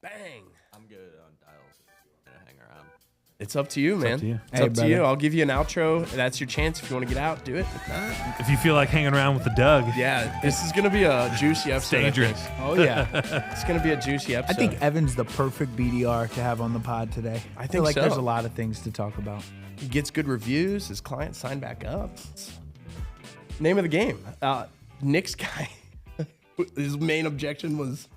Bang. I'm good on dials if you want me to hang around. It's up to you, man. up to you. It's up to you. I'll give you an outro. That's your chance. If you want to get out, do it. If not, If you feel like hanging around with the Doug, yeah, this is gonna be a juicy episode. dangerous. Oh, yeah. It's gonna be a juicy I episode. think Evan's the perfect BDR to have on the pod today. I feel think like so. there's a lot of things to talk about. he gets good reviews. His clients sign back up. Name of the game. Nick's guy. His main objection was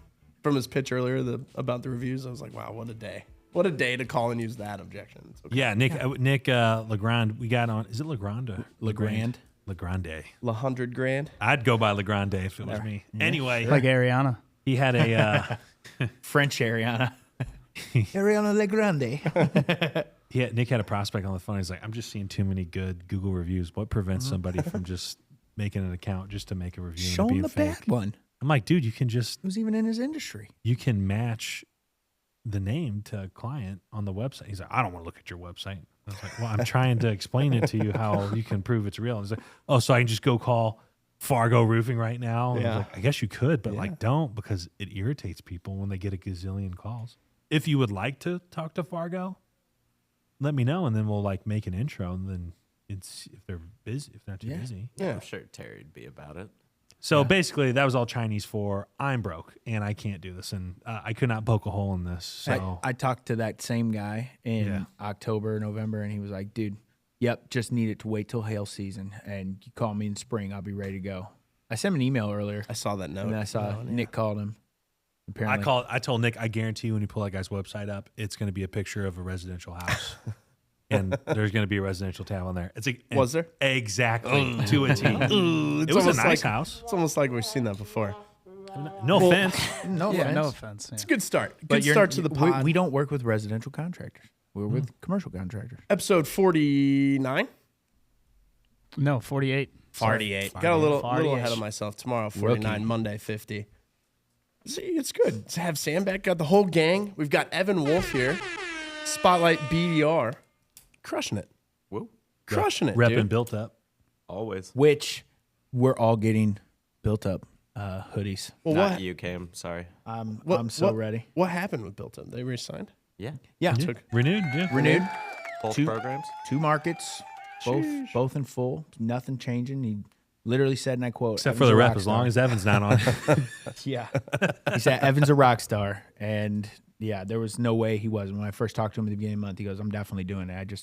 from his pitch earlier about the reviews. I was like, wow, what a day. What a day to call and use that objection. It's okay. Yeah, Nick Legrand, we got on. Is it Legrand or Legrand? Legrande. $100,000. I'd go by Legrande if it was me. Anyway, Like Ariana. he had a French Ariana. Ariana Legrande. Nick had a prospect on the phone. He's like, I'm just seeing too many good Google reviews. What prevents somebody from just making an account just to make a review? Show and him being the fake? bad one. I'm like, dude, you can just Who's even in his industry? you can match the name to a client on the website. He's like, I don't want to look at your website. I was like, well, I'm trying to explain it to you how you can prove it's real. He's like, oh, so I can just go call Fargo Roofing right now? And I was like, I guess you could, but like, don't, because it irritates people when they get a gazillion calls. If you would like to talk to Fargo, let me know, and then we'll like make an intro, and then it's if they're busy, if they're not too busy. Yeah. I'm sure Terry'd be about it. So basically, that was all Chinese for I'm broke and I can't do this, and I could not poke a hole in this. So I talked to that same guy in Yeah. October, November, and he was like, dude, yep, just needed to wait till hail season, and you call me in spring, I'll be ready to go. I sent him an email earlier, I saw that note. and then I saw Nick called him. Apparently. I told Nick, I guarantee you when you pull that guy's website up, it's going to be a picture of a residential house. And there's going to be a residential tab on there. It's like, Was there? Exactly. To a T. Ooh, It was a nice house. It's almost like we've seen that before. No offense. No Yeah, offense. no offense. Yeah. It's a good start. But Good start to the pod. We don't work with residential contractors. We're with commercial contractors. Episode 49. No, 48. 48. Got a little 40-ish. ahead of myself. Tomorrow, 49. Monday, 50. See, it's good to have Sam back. Got the whole gang. We've got Evan Wolf here. Spotlight BDR. Crushing it. Woo. Crushing it, Repping dude. built up. Always. Which we're all getting built up hoodies. Well, Not what, you, Cam. Sorry. I'm so ready. What happened with Built Up? They re-signed? Yeah. Yeah. Renewed. Yeah. Renewed. Both Two- programs. 2 markets, both in full. Nothing changing. He literally said, and I quote, Except for "Evan's the a rep, rock as star." long as Evan's not on. Yeah. He said, Evan's a rock star. And yeah, there was no way he wasn't. When I first talked to him at the beginning of the month, he goes, I'm definitely doing it.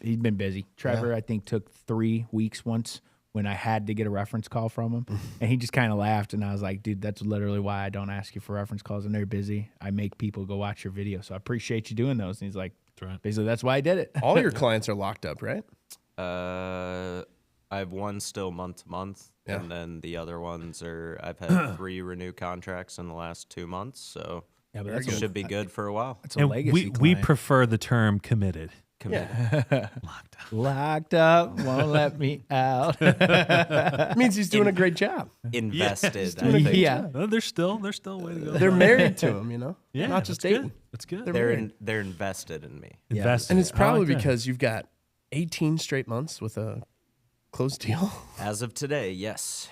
He'd been busy. Trevor, I think, took 3 weeks once when I had to get a reference call from him. And he just kind of laughed. And I was like, dude, that's literally why I don't ask you for reference calls. And they're busy. I make people go watch your video. So I appreciate you doing those. And he's like, That's right. basically, that's why I did it. All your clients are locked up, right? I have one still month to month, Yeah. and then the other ones are I've had 3 renew contracts in the last 2 months, so Yeah, but that that's should be good for a while. It's a And legacy we client. prefer the term committed. Committed. Locked up, won't let me out. It means he's doing a great job. Invested. doing a I great think. Yeah. There's still a way to go. They're married to him, you know? yeah, Not just that's dating. good. That's good. They're invested in me. Invested. And it's I probably like that. because you've got 18 straight months with a closed deal. As of today, yes.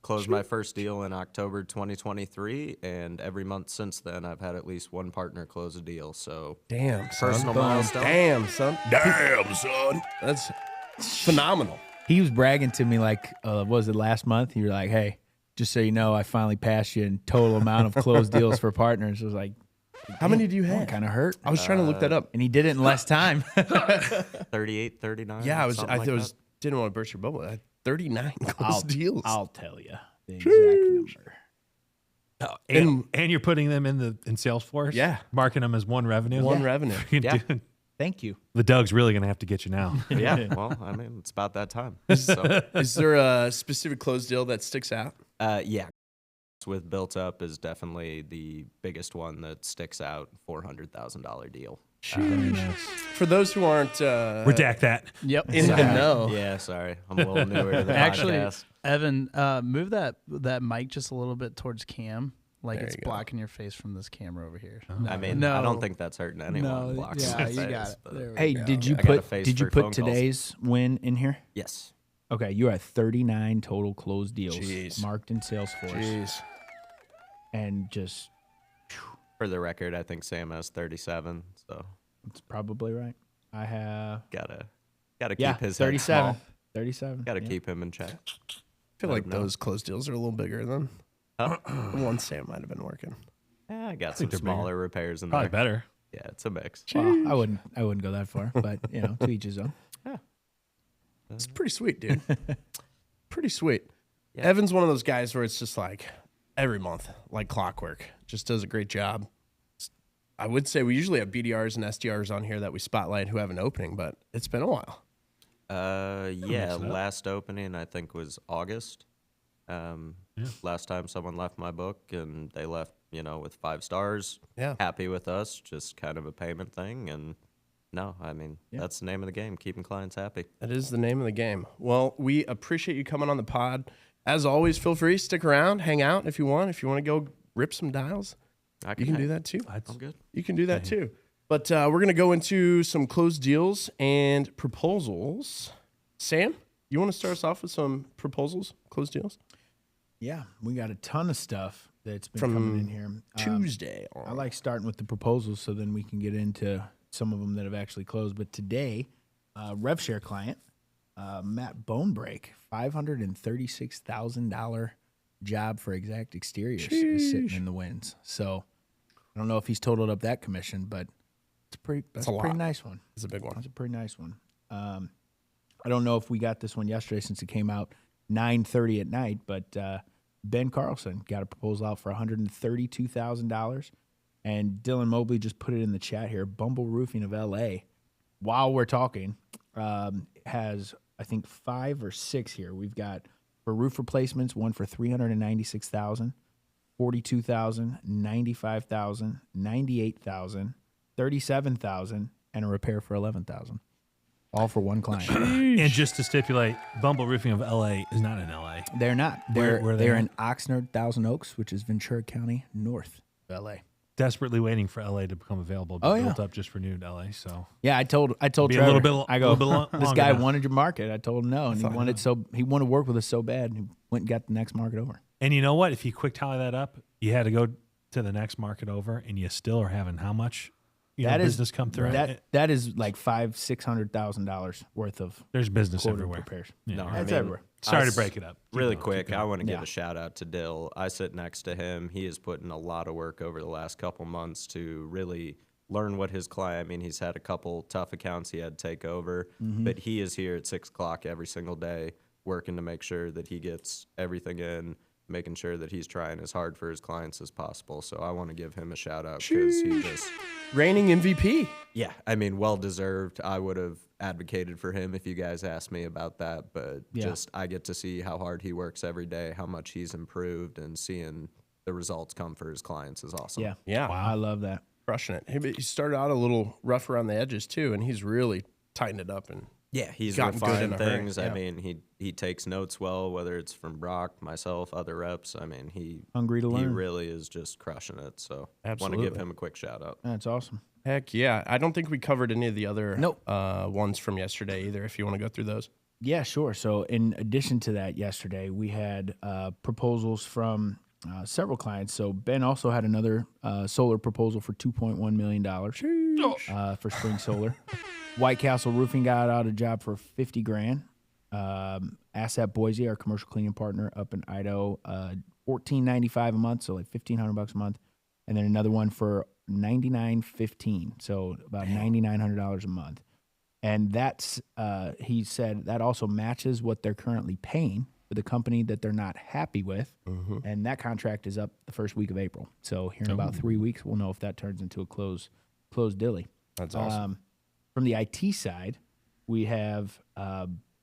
Closed my first deal in October 2023, and every month since then, I've had at least one partner close a deal. So Damn, son. personal milestone. Damn, son. Damn, son. That's phenomenal. He was bragging to me like, what was it, last month? You were like, hey, just so you know, I finally passed you in total amount of closed deals for partners. I was like, How many do you have? kind of hurt. I was trying to look that up. And he did it in less time. 38, 39. Yeah, I something like that. didn't want to burst your bubble. I had 39 closed deals. I'll tell you the exact number. And you're putting them in Salesforce. Yeah. marking them as one revenue. One revenue. Yeah. Dude, Thank you. the Doug's really gonna have to get you now. Yeah, well, I mean, it's about that time. So, Is there a specific closed deal that sticks out? yeah, with Built Up is definitely the biggest one that sticks out. $400,000 deal. For those who aren't Redact that. Yep. in the know, Yeah, sorry, I'm a little newer to the Actually, podcast. Evan, move that mic just a little bit towards Cam. Like There it's you go. blocking your face from this camera over here. I mean, no. I don't think that's hurting anyone. No, Blocks yeah, my you face, got it. but- There we Hey, go. did you I got a put face did you for put phone calls. today's win in here? Yes. Okay, you're at 39 total closed deals Jeez. marked in Salesforce. jeez, And just For the record, I think Sam has 37, so That's probably right. I have gotta yeah, keep his head 37. small. 37. Gotta yeah. keep him in check. I feel Let like him know. those closed deals are a little bigger than Huh? the one Sam might have been working. Yeah, I got think some they're bigger. smaller repairs in Probably there. better. Yeah, it's a mix. Well, I wouldn't go that far, but to each his own. It's pretty sweet, dude. Pretty sweet. Yeah. Evan's one of those guys where it's just like every month, like clockwork. Just does a great job. I would say we usually have BDRs and SDRs on here that we spotlight who have an opening, but it's been a while. Yeah, last opening I think was August. Yeah. Last time someone left my book and they left, with 5 stars. Yeah. Happy with us, just kind of a payment thing. And no, I mean, that's the name of the game, keeping clients happy. That is the name of the game. Well, we appreciate you coming on the pod. As always, feel free, stick around, hang out if you want. If you want to go rip some dials, you can do that too. I'm good. You can do that too. But we're going to go into some closed deals and proposals. Sam, you want to start us off with some proposals, closed deals? Yeah, we got a ton of stuff that's been From coming in here. Tuesday I on. like starting with the proposals so then we can get into some of them that have actually closed. But today, RevShare client, Matt Bonebreak, $536,000 job for Exact Exteriors is sitting in the winds. So I don't know if he's totaled up that commission, but that's a pretty nice one. It's a big one. That's a pretty nice one. I don't know if we got this one yesterday since it came out 9:30 at night, but Ben Carlson got a proposal out for $132,000. And Dillon Mobley just put it in the chat here. Bumble Roofing of LA, while we're talking, has, I think, 5 or 6 here. We've got for roof replacements, one for $396,000, $42,000, $95,000, $98,000, $37,000, and a repair for $11,000. All for one client. And just to stipulate, Bumble Roofing of LA is not in LA. They're not. Where are they They're at? in Oxnard, Thousand Oaks, which is Ventura County, north of LA. Desperately waiting for LA to become available. Be built up just for new LA. So Yeah, I told Be a Trevor, little bit- I go, little bit this longer guy now." wanted your market. I told him no, and he wanted to work with us so bad, and he went and got the next market over. And you know what? If you quick tally that up, you had to go to the next market over, and you still are having how much business come through? That is like $500,000-$600,000 worth of There's business quoted everywhere. repairs. Yeah. No, That's everywhere. Sorry to break it up. Keep Really going, quick, keep going. I want to give Yeah. a shout out to Dill. I sit next to him. He has put in a lot of work over the last couple months to really learn what his client. I mean, he's had a couple tough accounts he had to take over, but he is here at 6 o'clock every single day working to make sure that he gets everything in, making sure that he's trying as hard for his clients as possible. So I want to give him a shout out because he just, Reigning MVP. yeah, I mean, well deserved. I would have advocated for him if you guys asked me about that, but just I get to see how hard he works every day, how much he's improved, and seeing the results come for his clients is awesome. Yeah. Yeah. I love that. Crushing it. He started out a little rough around the edges too, and he's really tightened it up. And Yeah, he's gotten good in refined a hurry, things. yeah. I mean, he takes notes well, whether it's from Brock, myself, other reps. I mean, he Hungry to he learn. really is just crushing it. So want to Absolutely. give him a quick shout out. That's awesome. heck yeah. I don't think we covered any of the other Nope. ones from yesterday either, if you want to go through those. Yeah, sure. So in addition to that, yesterday we had proposals from several clients. So Ben also had another solar proposal for $2.1 million for spring solar. White Castle Roofing got out a job for $50,000. Asset Boise, our commercial cleaning partner up in Idaho, $14.95 a month, so like $1,500 a month, and then another one for $99.15, so about $9,900 a month. And that's he said that also matches what they're currently paying for the company that they're not happy with, and that contract is up the first week of April. So here in about 3 weeks, we'll know if that turns into a closed dilly. That's awesome. From the IT side, we have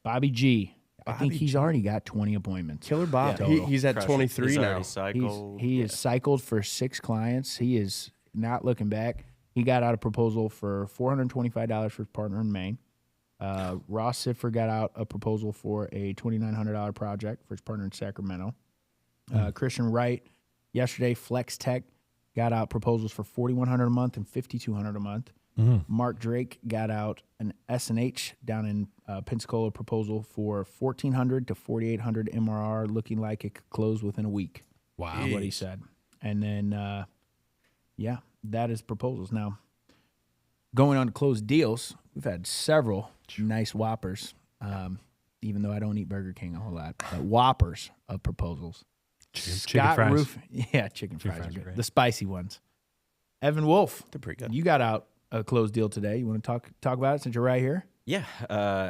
Bobby G. I think he's already got 20 appointments. Killer Bob. Yeah, He, total. he's at Crush it. 23 He's now. already cycled. He is cycled for 6 clients. He is not looking back. He got out a proposal for $425 for his partner in Maine. Ross Sifford got out a proposal for a $2,900 project for his partner in Sacramento. Christian Wright, yesterday, Flex Tech, got out proposals for $4,100 a month and $5,200 a month. Mark Drake got out an S&H down in Pensacola proposal for $1,400 to $4,800 MRR, looking like it could close within a week. Wow. Is what he said. And then, that is Proposals. Now, going on to closed deals, we've had several nice whoppers. Even though I don't eat Burger King a whole lot, but whoppers of Proposals. Chicken fries. Yeah, chicken fries are fries are good. great. The spicy ones. Evan Wolf, They're pretty good. you got out a closed deal today. You want to talk about it since you're right here? Yeah,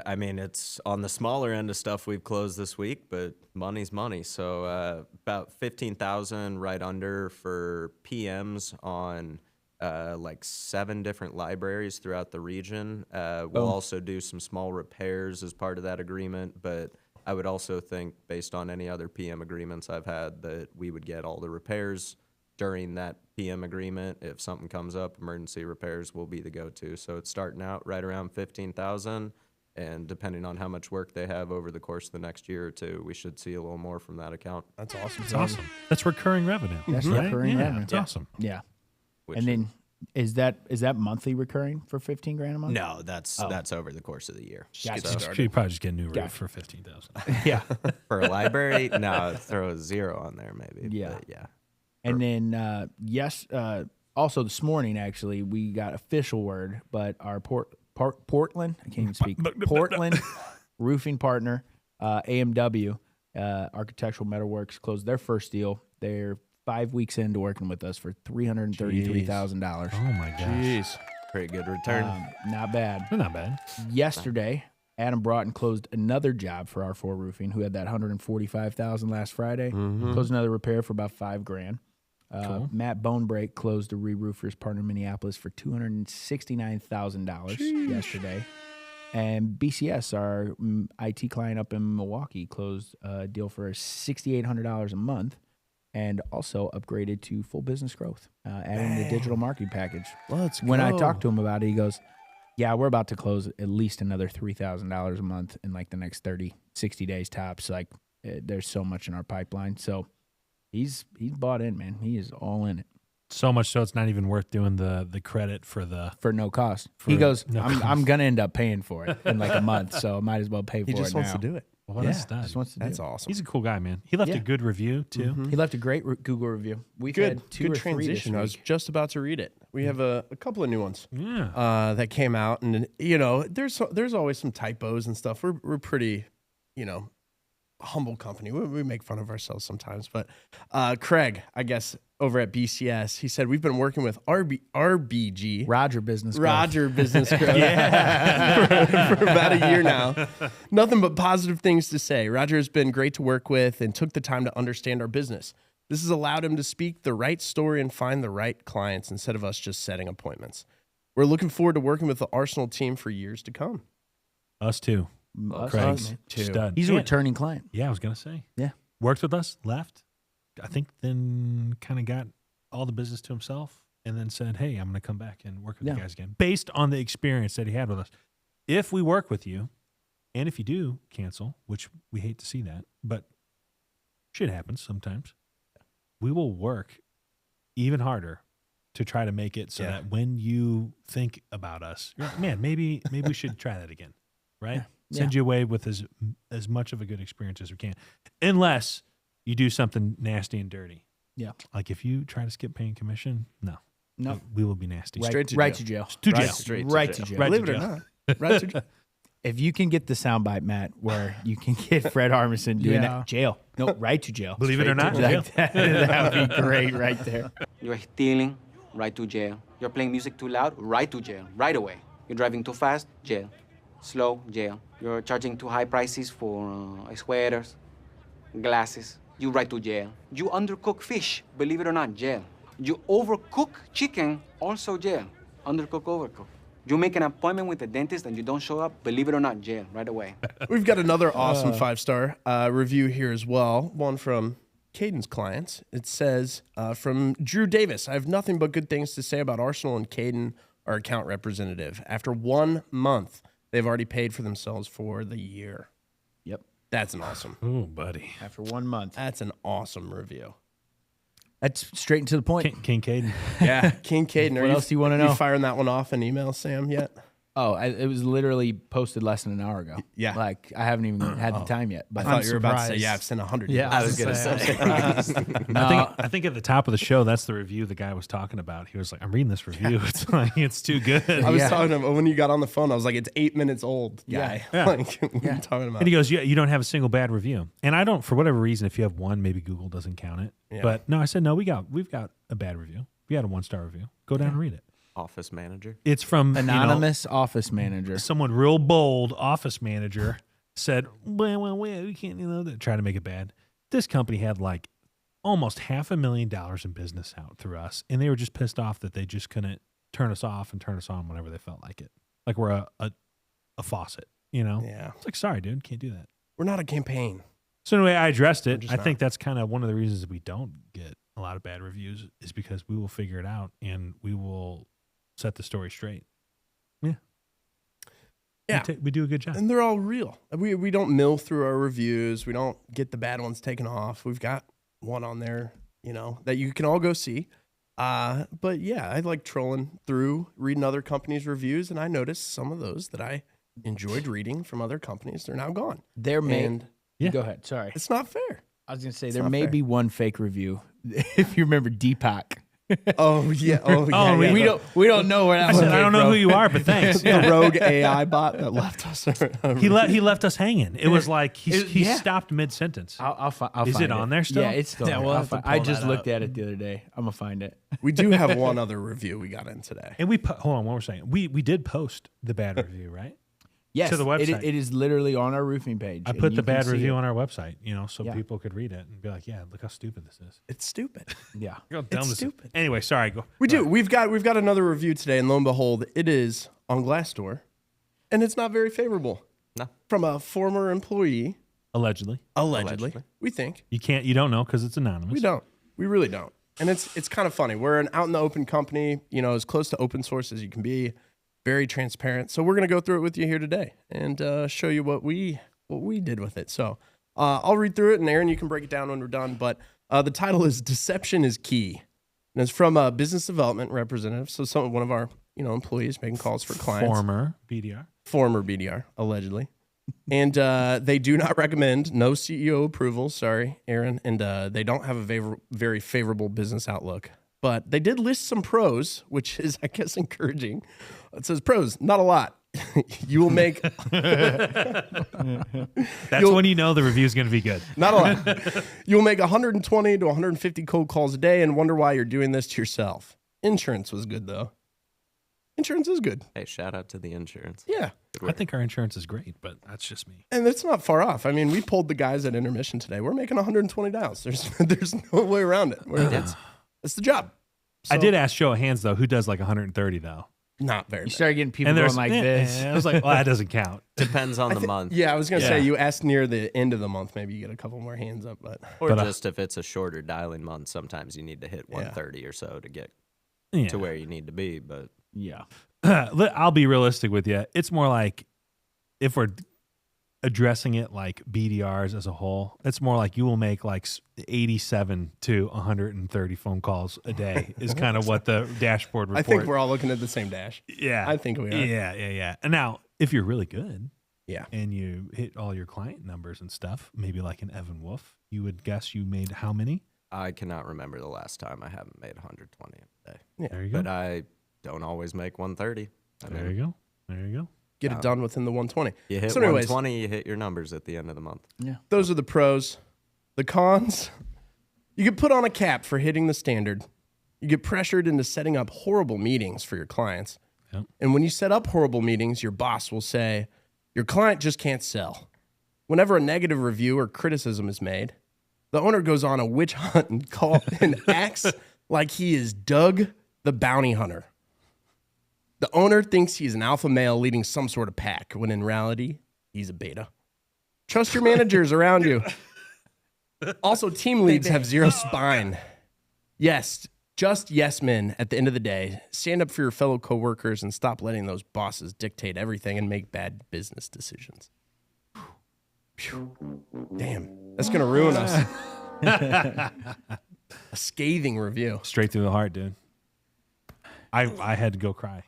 I mean, it's on the smaller end of stuff we've closed this week, but money's money. So about 15,000 right under for PMs on like 7 different libraries throughout the region. We'll also do some small repairs as part of that agreement, but I would also think, based on any other PM agreements I've had, that we would get all the repairs during that PM agreement. If something comes up, emergency repairs will be the go-to. So it's starting out right around 15,000, and depending on how much work they have over the course of the next year or two, we should see a little more from that account. That's awesome. It's awesome. That's recurring revenue. That's right? recurring Yeah, revenue. It's awesome. Yeah. Which And then is that monthly recurring for 15 grand a month? no, that's over the course of the year. Gotcha. So You probably just get a new roof Gotcha. for 15,000. Yeah. for a library, no, throw a 0 on there maybe. Yeah. But yeah. And then also this morning actually we got official word, but our Portland, I can't even speak. Portland roofing partner, AMW, Architectural Metalworks, closed their first deal. They're 5 weeks into working with us for $333,000. Oh my gosh. Jeez. Pretty good return. Not bad. They're not bad. Yesterday, Adam Broughton closed another job for R4 Roofing, who had that $145,000 last Friday. Closed another repair for about $5,000. Cool. Matt Bonebreak closed a re-roofers partner in Minneapolis for $269,000 yesterday. And BCS, our IT client up in Milwaukee, closed a deal for $6,800 a month and also upgraded to full business growth, adding the digital marketing package. Let's When I talked to him about it, he goes, yeah, we're about to close at least another $3,000 a month in like the next 30, 60 days tops. Like there's so much in our pipeline. So he's bought in, man. He is all in it. So much so it's not even worth doing the credit for the. For no cost. He goes, no I'm going to end up paying for it in like a month, so I might as well pay for it He just wants now. to do it. What a stud. Just wants to That's do it. awesome. He's a cool guy, man. He left Yeah. a good review too. He left a great Google review. We've Good, had two good or three this transition. I was week. just about to read it. We have a couple of new ones Yeah. that came out, and you know, there's always some typos and stuff. We're pretty, you know, humble company. We make fun of ourselves sometimes, but Craig, I guess over at BCS, he said we've been working with RBG. Roger Business Growth. Roger Business Growth. for about a year now. Nothing but positive things to say. Roger has been great to work with and took the time to understand our business. This has allowed him to speak the right story and find the right clients instead of us just setting appointments. We're looking forward to working with the Arsenal team for years to come. Us too. Us, Craig's man. stud. He's a Yeah. returning client. Yeah, I was gonna say. Yeah. Worked with us, left. I think then kind of got all the business to himself, and then said, "Hey, I'm gonna come back and work with Yeah. you guys again," based on the experience that he had with us. If we work with you, and if you do cancel, which we hate to see that, but shit happens sometimes, we will work even harder to try to make it so that when you think about us, you're like, man, maybe we should try that again, right? Send you away with as much of a good experience as we can, unless you do something nasty and dirty. Yeah. Like if you try to skip paying commission, no, No. we will be nasty. Right, Straight to right jail. to jail. To Right jail. straight Right to jail. Right Believe to it or jail. not. Right to jail. If you can get the soundbite, Matt, where you can get Fred Armisen doing that, jail. No, right to jail. Believe it or not, jail. That would be great right there. You're stealing, right to jail. You're playing music too loud, right to jail, right away. You're driving too fast, jail. Slow, jail. You're charging too high prices for sweaters, glasses, you right to jail. You undercook fish, believe it or not, jail. You overcook chicken, also jail. Undercook, overcook. You make an appointment with the dentist and you don't show up, believe it or not, jail, right away. We've got another awesome 5-star review here as well. One from Caden's clients. It says, from Drew Davis, I have nothing but good things to say about Arsenal and Caden, our account representative. After 1 month, they've already paid for themselves for the year. Yep. That's an awesome. Oh, buddy. After 1 month. That's an awesome review. That's straight and to the point. King Caden. Yeah, King Caden. What else do you wanna know? You firing that one off in email, Sam, yet? It was literally posted less than an hour ago. Yeah. Like I haven't even had the time yet. I But thought you were about to say, surprised. yeah, I've sent 100. Yeah, I was gonna say. I think at the top of the show, that's the review the guy was talking about. He was like, "I'm reading this review. It's like it's too good." I was Yeah. talking to him when you got on the phone. I was like, it's 8 minutes old, guy. Yeah. Like, what are you talking about? And he goes, "Yeah, you don't have a single bad review." And I don't, for whatever reason, if you have one, maybe Google doesn't count it. Yeah. But no, I said no. We've got a bad review. We had a 1-star review. Go down and read it. Office manager. It's from anonymous office manager. someone real bold, office manager said, "Well, we can't, try to make it bad." This company had like almost $500,000 in business out through us, and they were just pissed off that they just couldn't turn us off and turn us on whenever they felt like it. Like we're a faucet, Yeah. It's like, sorry, dude, can't do that. We're not a campaign. So anyway, I addressed We're it. just I not. think that's kind of one of the reasons we don't get a lot of bad reviews is because we will figure it out and we will set the story straight. Yeah. Yeah. We do a good job. And they're all real. We don't mill through our reviews. We don't get the bad ones taken off. We've got one on there, that you can all go see. But yeah, I like trolling through, reading other companies' reviews, and I noticed some of those that I enjoyed reading from other companies. They're now gone. There may Yeah. Go ahead. Sorry. It's not fair. I was gonna say It's there not may fair. be one fake review. If you remember Deepak. Oh yeah. Oh yeah. we- yeah. We don't know where that I one said, I came don't know from. who you are, but thanks. The rogue AI bot that left us. He left us hanging. It was like he Yeah. stopped mid sentence. I'll find Is it on there still? Yeah, it's still Yeah, there. we'll I'll have to fi- I pull just that looked up. at it the other day. I'm gonna find it. We do have one other review we got in today. And hold on, what we're saying. We did post the bad review, right? Yes, To the website. It is literally on our roofing page. I and put you the can bad see review it. on our website, so Yeah. people could read it and be like, "Yeah, look how stupid this is." It's stupid. Yeah. Look how dumb this is. stupid. Anyway, sorry. Go. We do. We've got another review today, and lo and behold, it is on Glassdoor, and it's not very favorable. No. From a former employee, Allegedly, allegedly. We think you don't know because it's anonymous. we don't. We really don't. And it's kind of funny. We're an out in the open company, as close to open source as you can be. Very transparent. So we're going to go through it with you here today and show you what we did with it. So I'll read through it, and Aaron, you can break it down when we're done. But the title is "Deception is Key," and it's from a business development representative. So one of our employees making calls for clients, Former BDR. allegedly, and they do not recommend no CEO approval. Sorry, Aaron, and they don't have a very favorable business outlook. But they did list some pros, which is, I guess, encouraging. It says pros, not a lot. You will make That's when you know the review is going to be good. not a lot. You will make 120 to 150 cold calls a day and wonder why you're doing this to yourself. Insurance was good though. Insurance is good. Hey, shout out to the insurance. Yeah. I think our insurance is great, but that's just me. And it's not far off. I mean, we pulled the guys at intermission today. We're making 120 dials. There's no way around it. It's the job. I So, did ask show of hands though, who does like 130 though? not very You many. start getting people And going there's like this. I was like, well, that doesn't count. Depends on the month. Yeah, I was gonna Yeah. say you asked near the end of the month, maybe you get a couple more hands up, but Or But, just if it's a shorter dialing month, sometimes you need to hit 130 or so to get Yeah. to where you need to be. But Yeah. I'll be realistic with you. It's more like if we're addressing it like BDRs as a whole, it's more like you will make like 87 to 130 phone calls a day is kind of what the dashboard report. I think we're all looking at the same dash. yeah. I think we are. Yeah. And now, if you're really good, Yeah. and you hit all your client numbers and stuff, maybe like an Evan Wolf, you would guess you made how many? I cannot remember the last time I haven't made 120 a day. Yeah. There you go. But I don't always make 130. There you go. Get it done within the 120. You hit So anyways, 120, you hit your numbers at the end of the month. those are the pros. The cons, you get put on a cap for hitting the standard. You get pressured into setting up horrible meetings for your clients. Yep. And when you set up horrible meetings, your boss will say, your client just can't sell. Whenever a negative review or criticism is made, the owner goes on a witch hunt and acts like he is Doug the bounty hunter. The owner thinks he's an alpha male leading some sort of pack, when in reality, he's a beta. Trust your managers around you. Also, team leads have zero spine. Yes, just yes men at the end of the day. Stand up for your fellow coworkers and stop letting those bosses dictate everything and make bad business decisions. Phew. Damn, that's going to ruin us. A scathing review. Straight through the heart, dude. I had to go cry.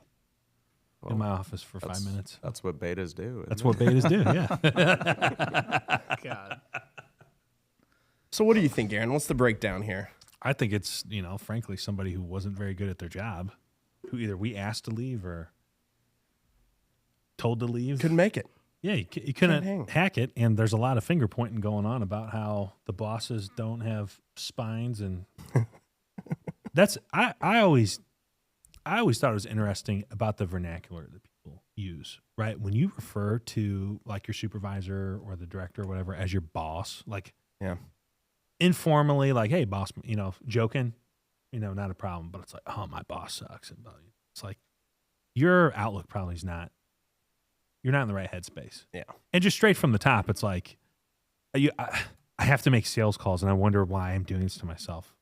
in my office for 5 minutes. That's what betas do. That's what betas do. Yeah. God. So what do you think, Aaron? What's the breakdown here? I think it's, frankly, somebody who wasn't very good at their job, who either we asked to leave or told to leave. Couldn't make it. Yeah, you hang. couldn't hack it, and there's a lot of finger pointing going on about how the bosses don't have spines, and that's I always thought it was interesting about the vernacular that people use, right? When you refer to like your supervisor or the director or whatever as your boss, like informally, like, hey, boss, joking, not a problem, but it's like, oh, my boss sucks, and it's like your outlook probably is not. You're not in the right headspace. Yeah. And just straight from the top, it's like, I have to make sales calls, and I wonder why I'm doing this to myself.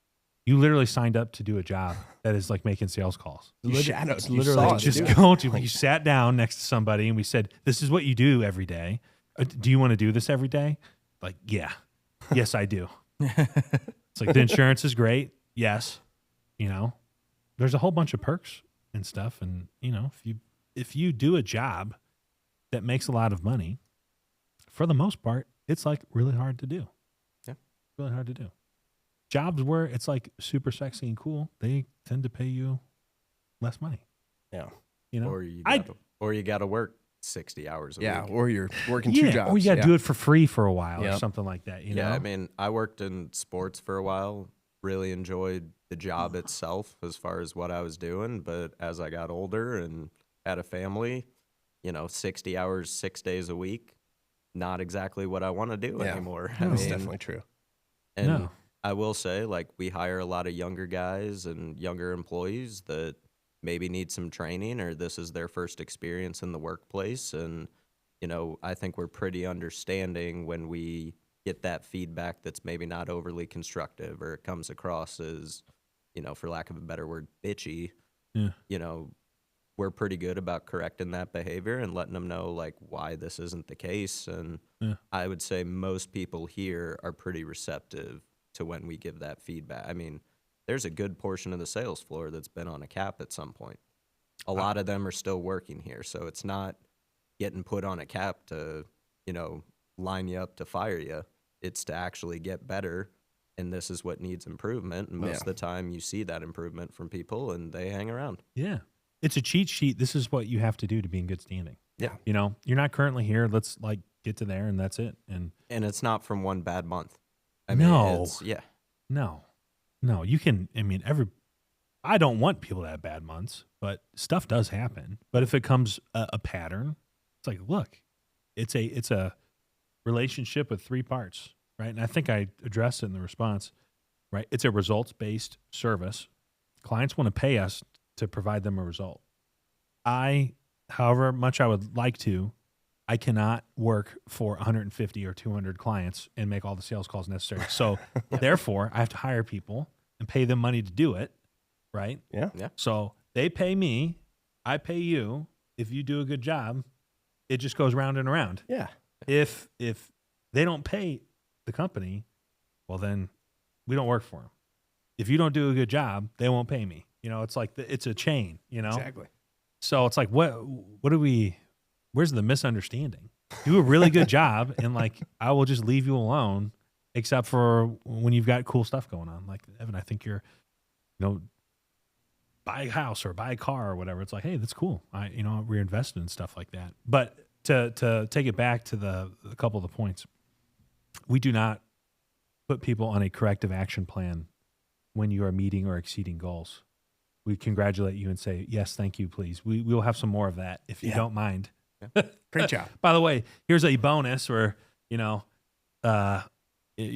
You literally signed up to do a job that is like making sales calls. You shadowed. You Literally, saw us just do it. go to. You sat down next to somebody, and we said, "This is what you do every day. Do you want to do this every day?" Like, yeah, yes, I do. It's like the insurance is great. Yes, there's a whole bunch of perks and stuff, and if you do a job that makes a lot of money, for the most part, it's like really hard to do. Yeah. Really hard to do. Jobs where it's like super sexy and cool, they tend to pay you less money. Yeah. Or you got to work 60 hours a week. Yeah, or you're working two jobs. Or you got to do it for free for a while or something like that. I mean, I worked in sports for a while, really enjoyed the job itself as far as what I was doing. But as I got older and had a family, 60 hours, 6 days a week, not exactly what I want to do anymore. That's definitely true. And I will say, like, we hire a lot of younger guys and younger employees that maybe need some training or this is their first experience in the workplace. And, I think we're pretty understanding when we get that feedback that's maybe not overly constructive or it comes across as, for lack of a better word, bitchy. Yeah. We're pretty good about correcting that behavior and letting them know like why this isn't the case. And I would say most people here are pretty receptive to when we give that feedback. I mean, there's a good portion of the sales floor that's been on a cap at some point. A lot of them are still working here. So it's not getting put on a cap to, line you up to fire you. It's to actually get better. And this is what needs improvement. And most of the time you see that improvement from people and they hang around. Yeah. It's a cheat sheet. This is what you have to do to be in good standing. Yeah. You're not currently here. Let's get to there and that's it. And it's not from one bad month. No, you can, I don't want people to have bad months, but stuff does happen. But if it comes a pattern, it's like, look, it's a relationship with 3 parts, right? And I think I addressed it in the response, right? It's a results-based service. Clients want to pay us to provide them a result. However much I would like to, I cannot work for 150 or 200 clients and make all the sales calls necessary. So therefore, I have to hire people and pay them money to do it, right? Yeah. So they pay me, I pay you. If you do a good job, it just goes round and around. Yeah. If they don't pay the company, well then we don't work for them. If you don't do a good job, they won't pay me. It's like it's a chain. Exactly. So it's like where's the misunderstanding? Do a really good job, and like I will just leave you alone, except for when you've got cool stuff going on. Like Evan, I think you're, buy a house or buy a car or whatever. It's like, hey, that's cool. We're invested in stuff like that. But to take it back to a couple of the points, we do not put people on a corrective action plan when you are meeting or exceeding goals. We congratulate you and say, yes, thank you, please. We will have some more of that if you don't mind. Great job. By the way, here's a bonus where, you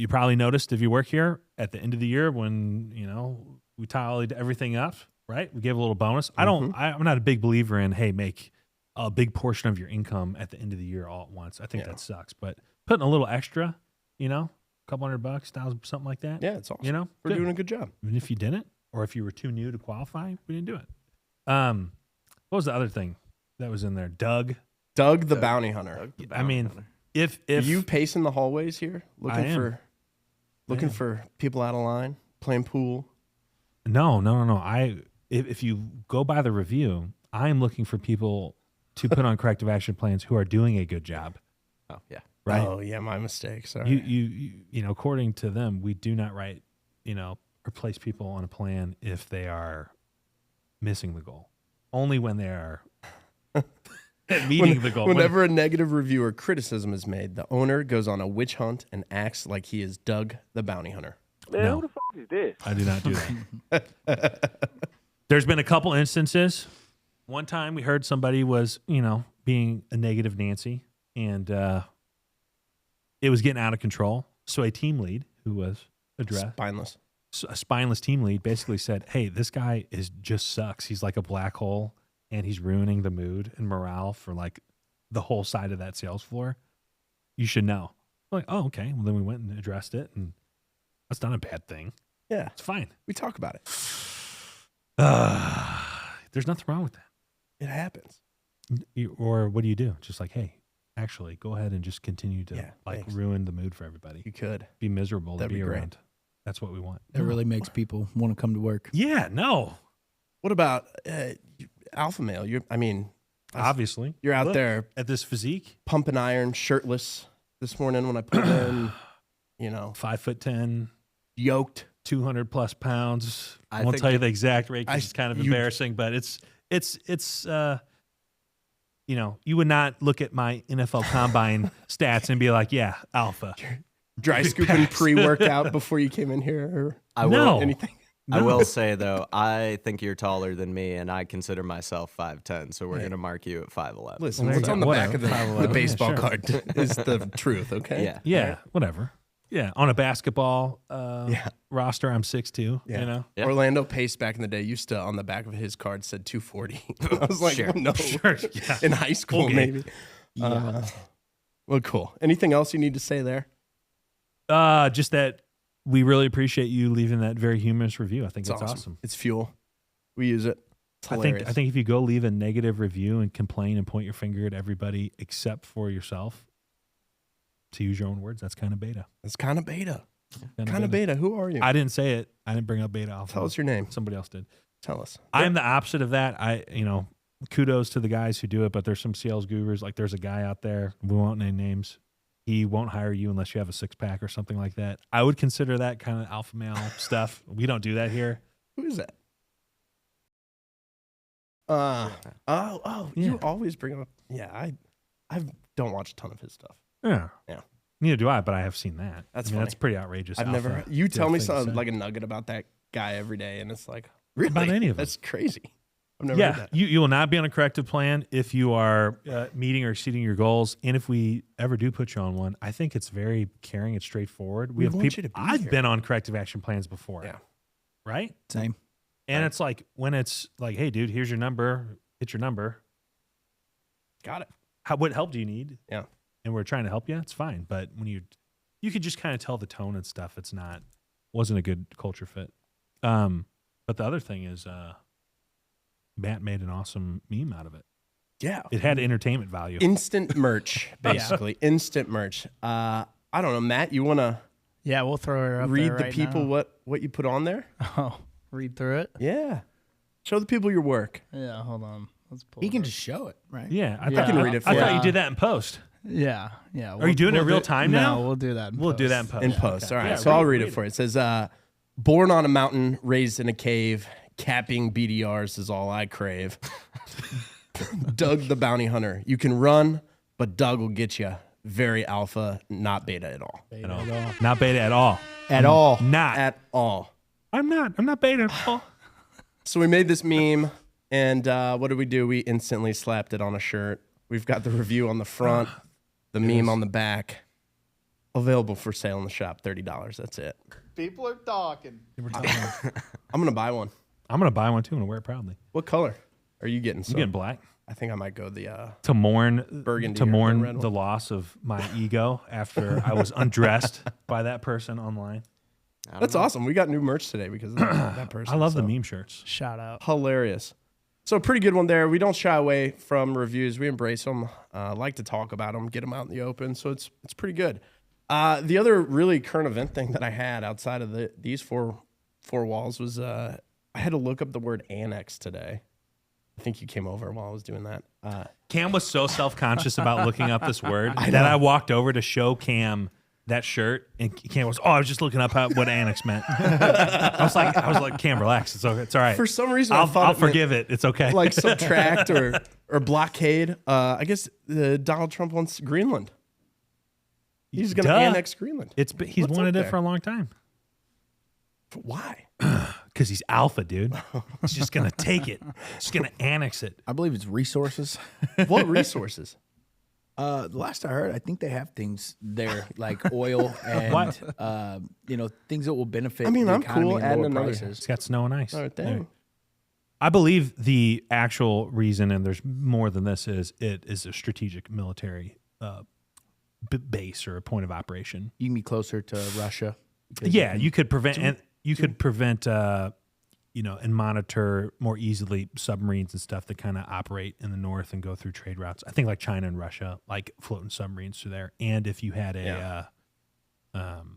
probably noticed if you work here at the end of the year when, we tallied everything up, right? We gave a little bonus. I'm not a big believer in, hey, make a big portion of your income at the end of the year all at once. I think that sucks. But putting a little extra, a couple $100, $1,000, something like that. Yeah, it's awesome. We're doing a good job. Even if you didn't, or if you were too new to qualify, we didn't do it. What was the other thing that was in there? Doug the bounty hunter. If Are you pacing the hallways here, looking am. for people out of line, playing pool? No. If you go by the review, I'm looking for people to put on corrective action plans who are doing a good job. Oh yeah. Right. Oh yeah, my mistake. Sorry. You know, according to them, we do not write, or place people on a plan if they are missing the goal. Only when they are meeting the goal. Whenever a negative review or criticism is made, the owner goes on a witch hunt and acts like he is Doug the bounty hunter. Man, No. who the fuck is this? I do not do that. There's been a couple instances. One time we heard somebody was, being a negative Nancy, and it was getting out of control. So a team lead who was addressed, Spineless. a spineless team lead, basically said, "Hey, this guy just sucks. He's like a black hole, and he's ruining the mood and morale for like the whole side of that sales floor. You should know." I'm like, oh, okay. Well, then we went and addressed it, and that's not a bad thing. Yeah, It's fine. we talk about it. There's nothing wrong with that. It happens. Or what do you do? Just like, hey, actually, go ahead and just continue to Yeah, thanks. ruin the mood for everybody. You could. Be miserable That'd to be be great. around. That's what we want. That really makes people want to come to work. Yeah, no. What about alpha male? Obviously. You're out Look there at this physique. pumping iron, shirtless this morning when I put in, 5'10", yoked. 200 plus pounds. I I won't think tell you the exact rate I- because it's kind of you- embarrassing, but you would not look at my NFL combine stats and be like, yeah, alpha. Dry Big scooping packs. pre-workout before you came in here or I No. will. anything. I No. will say though, I think you're taller than me, and I consider myself 5'10", so we're Hey. gonna mark you at 5'11". Listen, Well, there what's you on go. the back of Whatever. the Yeah, baseball sure. card is the truth, okay? Yeah. Yeah, whatever. Yeah, on a basketball Yeah. roster, I'm 6'2", Yeah. Yeah. Orlando Pace back in the day used to, on the back of his card, said 240. I was like, Sure. well, no. Sure, yeah. In high school, Okay. maybe. Well, cool. Anything else you need to say there? Just that we really appreciate you leaving that very humorous review. I think it's awesome. It's fuel. We use it. It's hilarious. I think if you go leave a negative review and complain and point your finger at everybody except for yourself, to use your own words, that's kind of beta. it's kind of beta. Kinda Kind of beta. Who are you? I didn't say it. I didn't bring up beta alpha. Tell us your name. Somebody else did. Tell us. I'm the opposite of that. Kudos to the guys who do it, but there's some sales gurus. Like there's a guy out there, we won't name names. He won't hire you unless you have a 6-pack or something like that. I would consider that kind of alpha male stuff. We don't do that here. Who is that? Yeah. You always bring up. Yeah, I don't watch a ton of his stuff. Yeah. Yeah. Neither do I, but I have seen that. That's That's funny. pretty outrageous. I've alpha never. You tell me thing to something say. like a nugget about that guy every day, and it's like really About any of them. That's crazy. I've never heard Yeah, that. you will not be on a corrective plan if you are meeting or exceeding your goals. And if we ever do put you on one, I think it's very caring. It's straightforward. We have want people. you to be I've here. been on corrective action plans before. Yeah. Right. Same. And it's like when it's like, hey, dude, here's your number. Hit your number. Got it. What help do you need? Yeah. And we're trying to help you. It's fine. But when you could just kind of tell the tone and stuff. Wasn't a good culture fit. But the other thing is, Matt made an awesome meme out of it. Yeah. It had entertainment value. Instant merch, basically. Instant merch. I don't know, Matt. You want to Yeah, we'll throw her up read there the right people now. what you put on there? Oh, read through it. Yeah. Show the people your work. Yeah, hold on. Let's pull. He it can up. just show it, right? Yeah, I Yeah. thought I can read it I for thought you. you did that in post. Yeah, yeah. Are you doing it we'll real do- time no, now? we'll do that. We'll do that in post. In Yeah, post. okay. All right. Yeah, So I'll read read it for you. It says, born on a mountain, raised in a cave, capping BDRs is all I crave. Doug the bounty hunter. You can run, but Doug will get you. Very alpha, not beta at all. At all. Not beta at all. At all. Not. At all. I'm not beta at all. So we made this meme, and what did we do? We instantly slapped it on a shirt. We've got the review on the front, the meme on the back. Available for sale in the shop, $30. That's it. People are talking. I'm gonna buy one. I'm gonna buy one too and wear it proudly. What color are you getting? I'm So getting black I think I might go the to mourn Burgundy to or the mourn red the one. loss of my ego after I was undressed by that person online. That's awesome. We got new merch today because of that person. I love the so. meme shirts. Shout out. Hilarious. So pretty good one there. We don't shy away from reviews. We embrace them. Like to talk about them, get them out in the open. So it's pretty good. The other really current event thing that I had outside of these four walls was I had to look up the word annex today. I think you came over while I was doing that. Cam was so self-conscious about looking up this word that I walked over to show Cam that shirt, and Cam was, I was just looking up what annex meant. I was like, Cam, relax. It's okay. It's all right. For some reason, I'll forgive it. It's okay. Like subtract or blockade. I guess Donald Trump wants Greenland. He's going to annex Greenland. He's wanted it for a long time. Why? Because he's alpha, dude. He's just going to take it. He's going to annex it. I believe it's resources. What resources? The last I heard, I think they have things there like oil and things that will benefit. I mean, the I'm economy cool and adding lower another. prices. It's got snow and ice. All right, there. Yeah. I believe the actual reason, and there's more than this, is it is a strategic military base or a point of operation. You can be closer to Russia. Yeah, you could prevent and monitor more easily submarines and stuff that kind of operate in the north and go through trade routes. I think like China and Russia, like floating submarines through there. And if you had an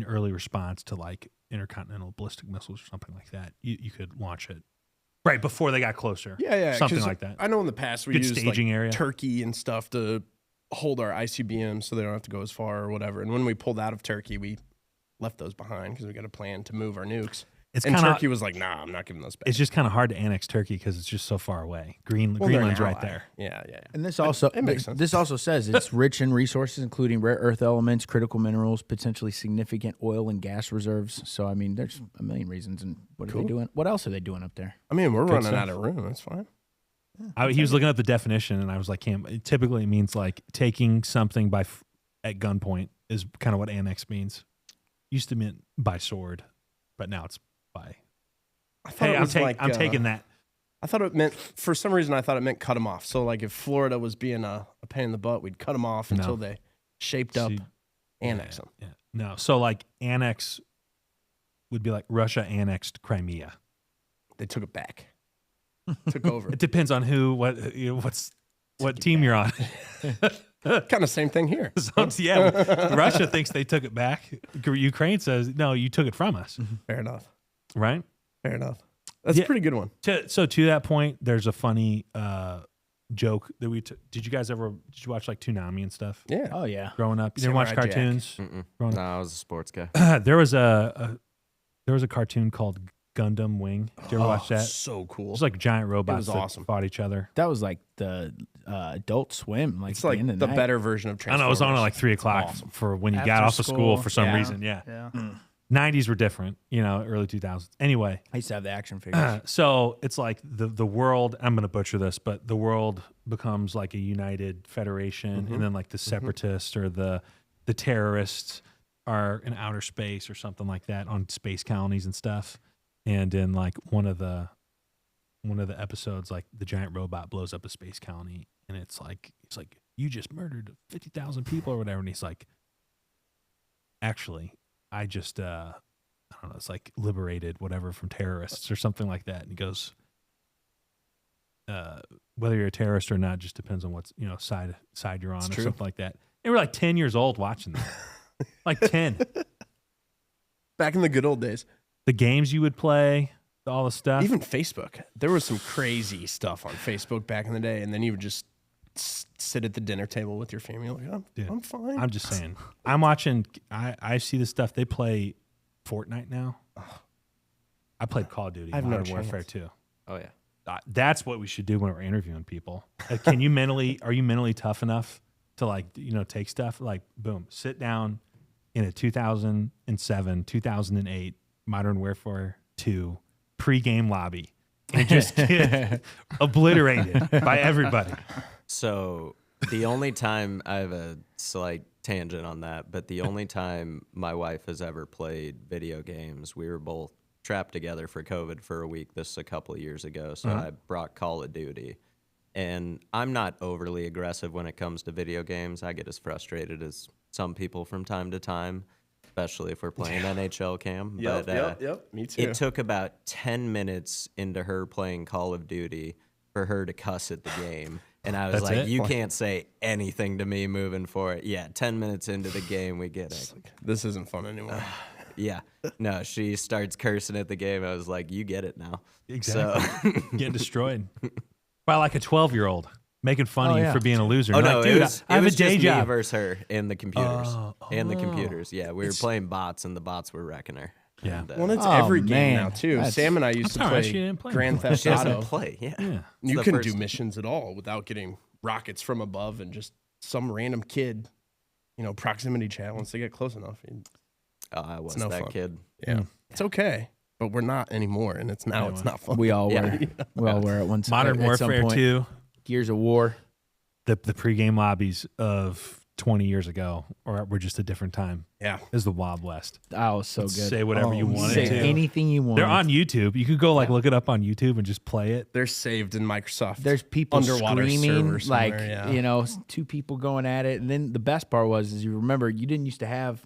early response to like intercontinental ballistic missiles or something like that, you could launch it right before they got closer. Yeah, something like that. I know in the past we Good used staging like area. Turkey and stuff to hold our ICBMs so they don't have to go as far or whatever. And when we pulled out of Turkey, we left those behind because we got a plan to move our nukes. Turkey was like, nah, I'm not giving those back. It's just kind of hard to annex Turkey because it's just so far away. Greenland's right there. Yeah. And this also it makes sense. This also says it's rich in resources, including rare earth elements, critical minerals, potentially significant oil and gas reserves. So I mean, there's a million reasons. And what are they doing? What else are they doing up there? I mean, we're running stuff. out of room. That's fine. He was looking up the definition, and I was like, Cam, typically it means like taking something at gunpoint is kind of what annex means. Used to mean by sword, but now it's by. Hey, I'm taking that. I thought it meant, for some reason, I thought it meant cut them off. So like if Florida was being a pain in the butt, we'd cut them off until they shaped up, annex them. Yeah. No, so like annex would be like Russia annexed Crimea. They took it back. Took over. It depends on what team you're on. Kind of same thing here. So, yeah, Russia thinks they took it back. Ukraine says, no, you took it from us. Fair enough. Right? Fair enough. That's a pretty good one. So to that point, there's a funny joke that did you watch like Toonami and stuff? Yeah. Oh yeah. Growing up, you didn't watch Samurai Jack. cartoons? No, I was a sports guy. There was a cartoon called Gundam Wing. Did you ever watch that? So cool. It was like giant robots that awesome. fought each other. That was like the Adult Swim. Like It's like the better version of I Transformers. don't know. It was on at like 3:00 for when you got After off of school for some Yeah. reason. Yeah. Yeah. 90s were different, early 2000s. Anyway, I used to have the action figures. so it's like the world, I'm going to butcher this, but the world becomes like a united federation, and then like the separatists or the terrorists are in outer space or something like that on space colonies and stuff. And in like one of the episodes, like the giant robot blows up a space colony, and it's like you just murdered 50,000 people or whatever, and he's like, actually, I just I don't know, it's like liberated whatever from terrorists or something like that. And he goes, whether you're a terrorist or not just depends on what's side you're on or something like that. And we're like 10 years old watching that, like 10. Back in the good old days. The games you would play, all the stuff. Even Facebook. There was some crazy stuff on Facebook back in the day, and then you would just sit at the dinner table with your family like, I'm fine. I'm just saying. I'm watching. I see the stuff. They play Fortnite now. I played Call of Duty. I have no Modern Warfare chance. too. Oh yeah. That's what we should do when we're interviewing people. Like, are you mentally tough enough to like take stuff like boom, sit down in a 2007, 2008 Modern Warfare 2 pre-game lobby and just get obliterated by everybody. So the only time I have a slight tangent on that, but the only time my wife has ever played video games, we were both trapped together for COVID for a week. This is a couple of years ago. So I brought Call of Duty. And I'm not overly aggressive when it comes to video games. I get as frustrated as some people from time to time, especially if we're playing NHL, Cam. Yep. Me too. It took about 10 minutes into her playing Call of Duty for her to cuss at the game. And I was That's like, it? you can't say anything to me moving forward. Yeah, 10 minutes into the game, we get it. This isn't fun anymore. Yeah. No, she starts cursing at the game. I was like, you get it now. Exactly. So, Getting destroyed by like a 12-year-old making fun of you yeah. for being a loser. oh You're no, like, dude, it I have a was day just me job. versus her and the computers. And the Oh. computers. Yeah, we were playing bots and the bots were wrecking her. Yeah. And, Well, it's Oh, every game man. now too. That's- Sam and I used That's to all right. She play didn't play Grand before. Theft she doesn't Auto. play. Yeah. Yeah. It's You the couldn't first- do missions at all without getting rockets from above and just some random kid, proximity chat once they get close enough. Oh, I was no that fun. kid. Yeah, it's okay, but we're not anymore, and it's not fun. We all Yeah. were. We all were at one Modern at some Warfare point. 2, Gears of War. the pregame lobbies of 20 years ago were just a different time. Yeah. It was the Wild West. Oh, it was so good. Say whatever you wanted Say to. anything you want. They're on YouTube. You could go look it up on YouTube and just play it. They're saved in Microsoft. There's people underwater screaming, server like somewhere, yeah. two people going at it. And then the best part is you remember you didn't used to have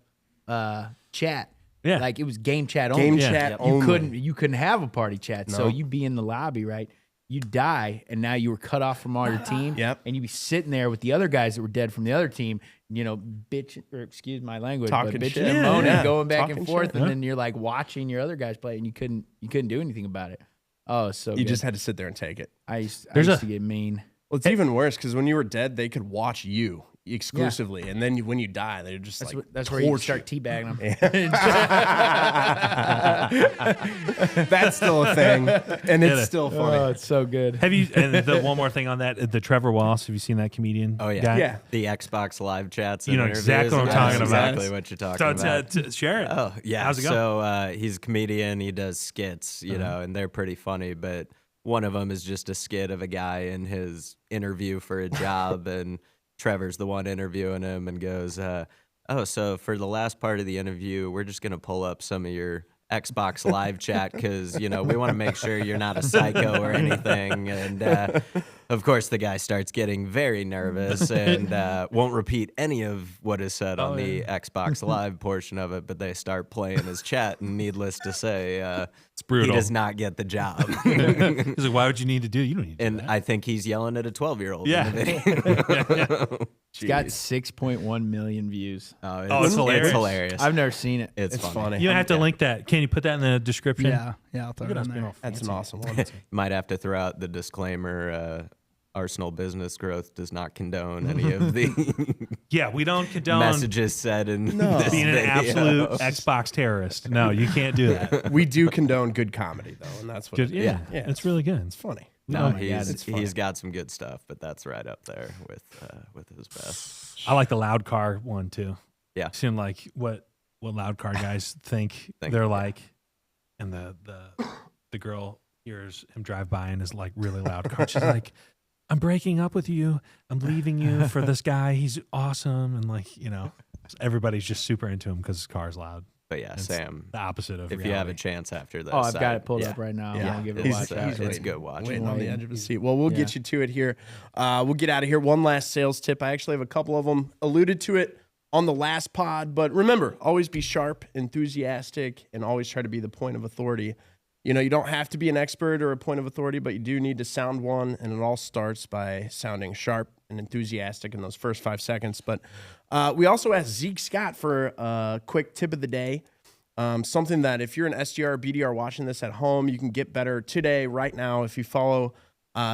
chat. Yeah. Like it was game chat only. Game Yeah. chat Yep. only. You couldn't have a party chat. So No. you'd be in the lobby, right? You'd die, and now you were cut off from all your team. Yep. And you'd be sitting there with the other guys that were dead from the other team, bitch, or excuse my language, Talking but bitching shit. and Yeah, moaning, yeah. going back Talking and forth, shit. and Yeah. then you're like watching your other guys play, and you couldn't do anything about it. Oh, so You good. just had to sit there and take it. I used There's to get mean. Well, it's even worse because when you were dead, they could watch you exclusively, and then when you die, they're just That's where you torture start teabagging them. That's still a thing, and It it's is. still funny. Oh, it's so good. Have you, and one more thing on that, the Trevor Wallace, have you seen that comedian? Oh, yeah. guy? Yeah. The Xbox live chats. You and know interviews. exactly what I'm Yeah, talking that's about. Exactly what you're talking So about. share it. Oh, yeah. How's it going? So he's a comedian. He does skits, you know, and they're pretty funny. But one of them is just a skit of a guy in his interview for a job, and Trevor's the one interviewing him and goes, so for the last part of the interview, we're just going to pull up some of your Xbox live chat because, we want to make sure you're not a psycho or anything. And of course, the guy starts getting very nervous and won't repeat any of what is said on the Xbox Live portion of it, but they start playing his chat. And needless to say, It's brutal. he does not get the job. He's like, why would you need to do? You don't need to do And that. I think he's yelling at a 12-year-old. Yeah. In the video. It's got 6.1 million views. it's hilarious. It's hilarious. I've never seen it. It's funny. You have to link that. Can you put that in the description? Yeah, I'll throw it in there. That's an awesome one. Might have to throw out the disclaimer. Arsenal Business Growth does not condone any of the Yeah, we don't condone messages said in this being an video. absolute Xbox terrorist. No, you can't do that. We do condone good comedy, though, and that's what Good, it is. yeah, Yeah, it's really good. It's funny. No, my God, it's he's got some good stuff, but that's right up there with his best. I like the loud car one too. Yeah. Seeing like what loud car guys think Think, they're yeah. like, and the girl hears him drive by in his like really loud car. She's like, I'm breaking up with you. I'm leaving you for this guy. He's awesome. And like, everybody's just super into him because his car's loud. But yeah, It's Sam, the opposite of if reality. you have a chance after this, Oh, I've got I- it pulled yeah. up right now. Yeah. I want to give it a He's- watch. he's It's waiting. good watching. Waiting on the Waiting. edge of his seat. Well, we'll get you to it here. We'll get out of here. One last sales tip. I actually have a couple of them. Alluded to it on the last pod, but remember, always be sharp, enthusiastic, and always try to be the point of authority. You don't have to be an expert or a point of authority, but you do need to sound one, and it all starts by sounding sharp and enthusiastic in those first 5 seconds. But we also asked Zeke Scott for a quick tip of the day. Something that if you're an SDR, BDR watching this at home, you can get better today, right now, if you follow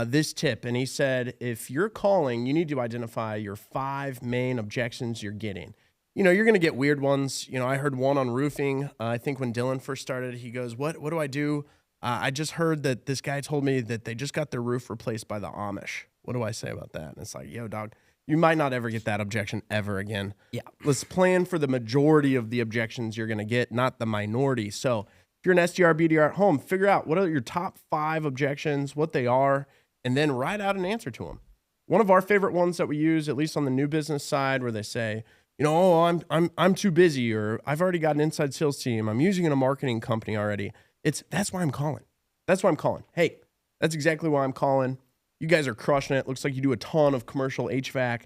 this tip. And he said, if you're calling, you need to identify your 5 main objections you're getting. You're going to get weird ones. I heard one on roofing. I think when Dillon first started, he goes, what do I do? I just heard that this guy told me that they just got their roof replaced by the Amish. What do I say about that? And it's like, yo, dog, you might not ever get that objection ever again. Yeah. Let's plan for the majority of the objections you're going to get, not the minority. So if you're an SDR, BDR at home, figure out what are your top 5 objections, what they are, and then write out an answer to them. One of our favorite ones that we use, at least on the new business side, where they say, I'm too busy, or I've already got an inside sales team. I'm using a marketing company already. That's why I'm calling. That's why I'm calling. Hey, that's exactly why I'm calling. You guys are crushing it. Looks like you do a ton of commercial HVAC.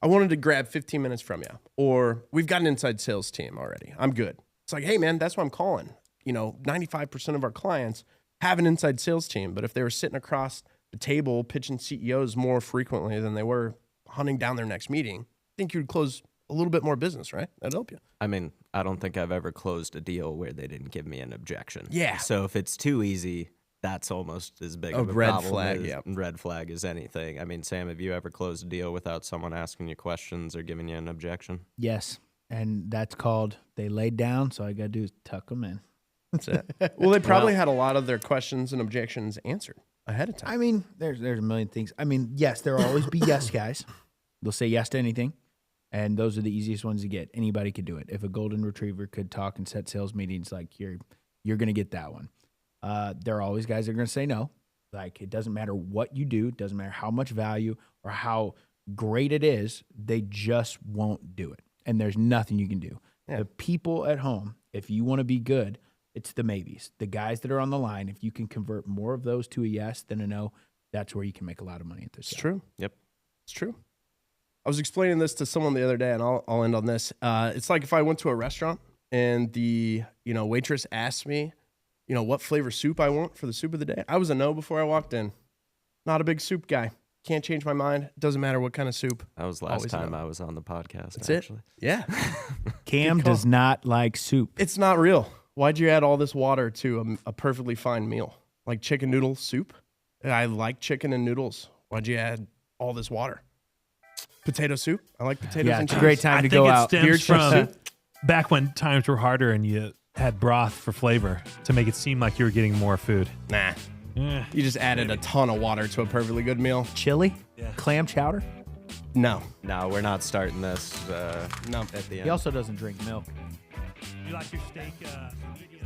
I wanted to grab 15 minutes from you. Or we've got an inside sales team already. I'm good. It's like, hey, man, that's why I'm calling. 95% of our clients have an inside sales team. But if they were sitting across the table pitching CEOs more frequently than they were hunting down their next meeting, I think you'd close a little bit more business, right? That'd help you. I mean, I don't think I've ever closed a deal where they didn't give me an objection. Yeah. So if it's too easy, that's almost as big of a red problem flag, as, yeah. red flag as anything. I mean, Sam, have you ever closed a deal without someone asking you questions or giving you an objection? Yes, and that's called they laid down, so all I got to do is tuck them in. That's it. Well, they probably had a lot of their questions and objections answered ahead of time. I mean, there's a million things. I mean, yes, there will always be yes guys. They'll say yes to anything, and those are the easiest ones to get. Anybody could do it. If a golden retriever could talk and set sales meetings, like you're going to get that one. There are always guys that are going to say no. Like, it doesn't matter what you do. It doesn't matter how much value or how great it is. They just won't do it. And there's nothing you can do. Yeah. The people at home, if you want to be good, it's the maybes. The guys that are on the line, if you can convert more of those to a yes than a no, that's where you can make a lot of money at this. It's true. Yep. It's true. I was explaining this to someone the other day, and I'll end on this. It's like if I went to a restaurant and the waitress asked me, what flavor soup I want for the soup of the day. I was a no before I walked in. Not a big soup guy. Can't change my mind. Doesn't matter what kind of soup. That was last Always time no. I was on the podcast. That's actually. it. Yeah. Cam Good call. does not like soup. It's not real. Why'd you add all this water to a perfectly fine meal? Like chicken noodle soup? I like chicken and noodles. Why'd you add all this water? Potato soup? I like potatoes Yeah, and it's a cheese. great time I to think go it out. stems from back when times were harder and you had broth for flavor to make it seem like you were getting more food. Nah. Yeah. You just added a ton of water to a perfectly good meal. Chili? Yeah. Clam chowder? No. No, we're not starting this No. at the end. He also doesn't drink milk. You like your steak medium